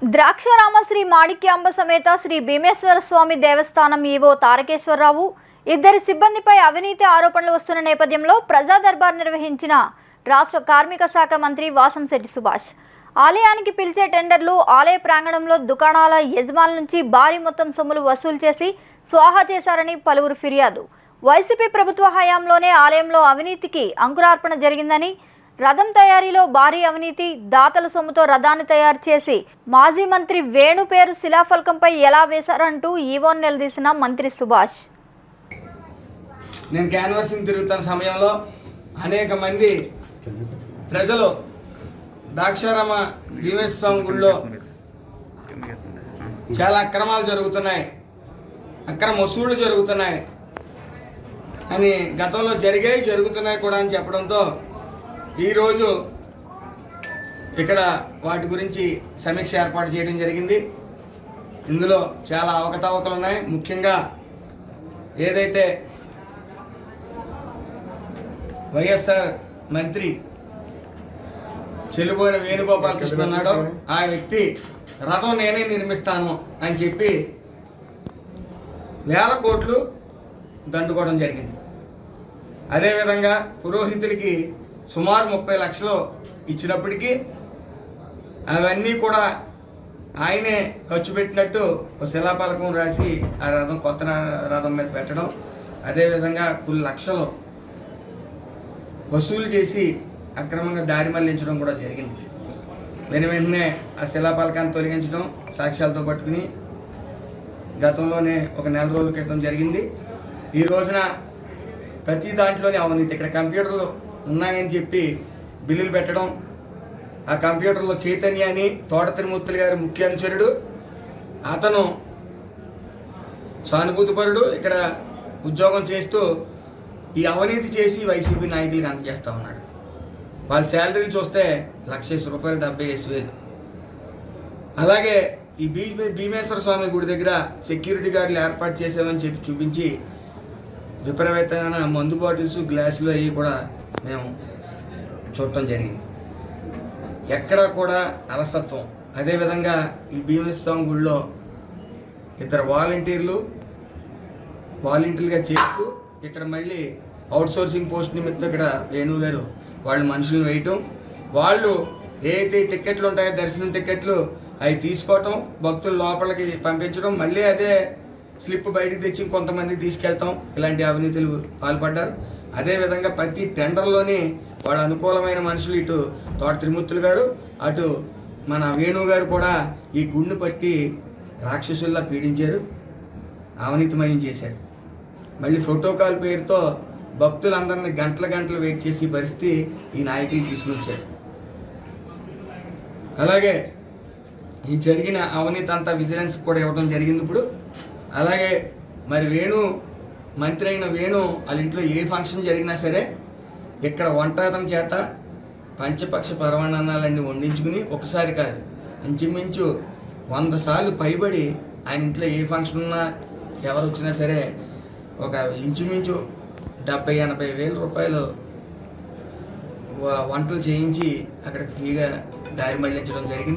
ద్రాక్షారామ శ్రీ మాణిక్యాంబ సమేత శ్రీ భీమేశ్వర స్వామి దేవస్థానం EO Tarakeswararao ఇద్దరి సిబ్బందిపై అవినీతి ఆరోపణలు వస్తున్న నేపథ్యంలో ప్రజా దర్బార్ నిర్వహించిన రాష్ట్ర కార్మిక శాఖ మంత్రి వాసంశెట్టి సుభాష్ ఆలయానికి పిలిచే టెండర్లు ఆలయ ప్రాంగణంలో దుకాణాల యజమానుల నుంచి భారీ మొత్తం సొమ్ములు వసూలు చేసి స్వాహా చేశారని పలువురు ఫిర్యాదు. వైసీపీ ప్రభుత్వ హయాంలోనే ఆలయంలో అవినీతికి అంకురార్పణ జరిగిందని, రథం తయారీలో భారీ అవినీతి, దాతల సొమ్ముతో రథాన్ని తయారు చేసి మాజీ మంత్రి వేణు పేరు శిలాఫలకంపై ఎలా వేశారంటూ ఈవోను నిలదీసిన మంత్రి సుభాష్. నేను క్యాన్వాసింగ్ తిరుగుతున్న సమయంలో అనేక మంది ప్రజలు ద్రాక్షారామ భీమేశ్వర స్వామి గుడిలో చాలా అక్రమాలు జరుగుతున్నాయి, అక్రమ వసూళ్లు జరుగుతున్నాయి అని గతంలో జరుగుతున్నాయి కూడా అని చెప్పడంతో ఈరోజు ఇక్కడ వాటి గురించి సమీక్ష ఏర్పాటు చేయడం జరిగింది. ఇందులో చాలా అవకతవకలు ఉన్నాయి. ముఖ్యంగా ఏదైతే వైఎస్ఆర్ మంత్రి చెల్లిపోయిన వేణుగోపాలకృష్ణ ఉన్నాడో ఆ వ్యక్తి రథం నేనే నిర్మిస్తాను అని చెప్పి వేల కోట్లు దండుకోవడం జరిగింది. అదేవిధంగా పురోహితులకి సుమారు 30 లక్షలు ఇచ్చినప్పటికీ అవన్నీ కూడా ఆయనే ఖర్చు పెట్టినట్టు ఒక శిలాఫలకం రాసి ఆ రథం కొత్త రథం మీద పెట్టడం, అదేవిధంగా కొన్ని లక్షలు వసూలు చేసి అక్రమంగా దారి మళ్లించడం కూడా జరిగింది. వెంటనే ఆ శిలాఫలకాన్ని తొలగించడం సాక్ష్యాలతో పట్టుకుని గతంలోనే ఒక నెల రోజుల క్రితం జరిగింది. ఈ రోజున ప్రతి దాంట్లోనే అవినీతి. ఇక్కడ కంప్యూటర్లు ఉన్నాయని చెప్పి బిల్లులు పెట్టడం, ఆ కంప్యూటర్లో చైతన్య అని తోట తిరుమూర్తులు గారి ముఖ్య అనుచరుడు, అతను సానుభూతిపరుడు, ఇక్కడ ఉద్యోగం చేస్తూ ఈ అవినీతి చేసి వైసీపీ నాయకులకు అందజేస్తూ ఉన్నాడు. వాళ్ళ శాలరీలు చూస్తే ₹1,00,000 70,000. అలాగే ఈ భీమేశ్వర స్వామి గుడి దగ్గర సెక్యూరిటీ గార్డులు ఏర్పాటు చేసామని చెప్పి చూపించి విపరీతమైన మందు బాటిల్స్, గ్లాసులు అవి కూడా మేము చూడటం జరిగింది. ఎక్కడ కూడా అలసత్వం. అదేవిధంగా ఈ భీమేశ్వర స్వామి గుడిలో ఇద్దరు వాలంటీర్లుగా చేస్తూ ఇక్కడ మళ్ళీ అవుట్సోర్సింగ్ పోస్ట్ నిమిత్తం ఇక్కడ వేణు గారు వాళ్ళు మనుషులను వేయటం, వాళ్ళు ఏదైతే టిక్కెట్లు ఉంటాయో దర్శనం టిక్కెట్లు అవి తీసుకోవటం, భక్తులు లోపలికి పంపించడం, మళ్ళీ అదే స్లిప్ బయటికి తెచ్చి కొంతమంది తీసుకెళ్ళటం, ఇలాంటి అవినీతులు పాల్పడ్డారు. అదేవిధంగా ప్రతి టెండర్లోని వాళ్ళ అనుకూలమైన మనుషులు ఇటు తోట త్రిమూర్తులు గారు, అటు మన వేణు గారు కూడా ఈ గుండు పట్టి రాక్షసుల్లా పీడించారు, అవినీతిమయం చేశారు. మళ్ళీ ప్రోటోకాల్ పేరుతో భక్తులందరినీ గంటలు వెయిట్ చేసి పరిస్థితి ఈ నాయకులు తీసుకుని వచ్చారు. అలాగే ఈ జరిగిన అవినీతి అంతా విజిలెన్స్ కూడా ఇవ్వడం జరిగింది ఇప్పుడు. అలాగే మరి మంత్రి అయిన వేణు వాళ్ళ ఇంట్లో ఏ ఫంక్షన్ జరిగినా సరే ఇక్కడ వంటతనం చేత పంచపక్ష పరమాన్నాలన్నీ వండించుకుని ఒకసారి కాదు ఇంచుమించు 100 సార్లు పైబడి ఆయన ఇంట్లో ఏ ఫంక్షన్ ఉన్నా ఎవరు వచ్చినా సరే ఒక ఇంచుమించు 70-80 వేల రూపాయలు వంటలు చేయించి అక్కడ ఫ్రీగా దారి మళ్లించడం జరిగింది.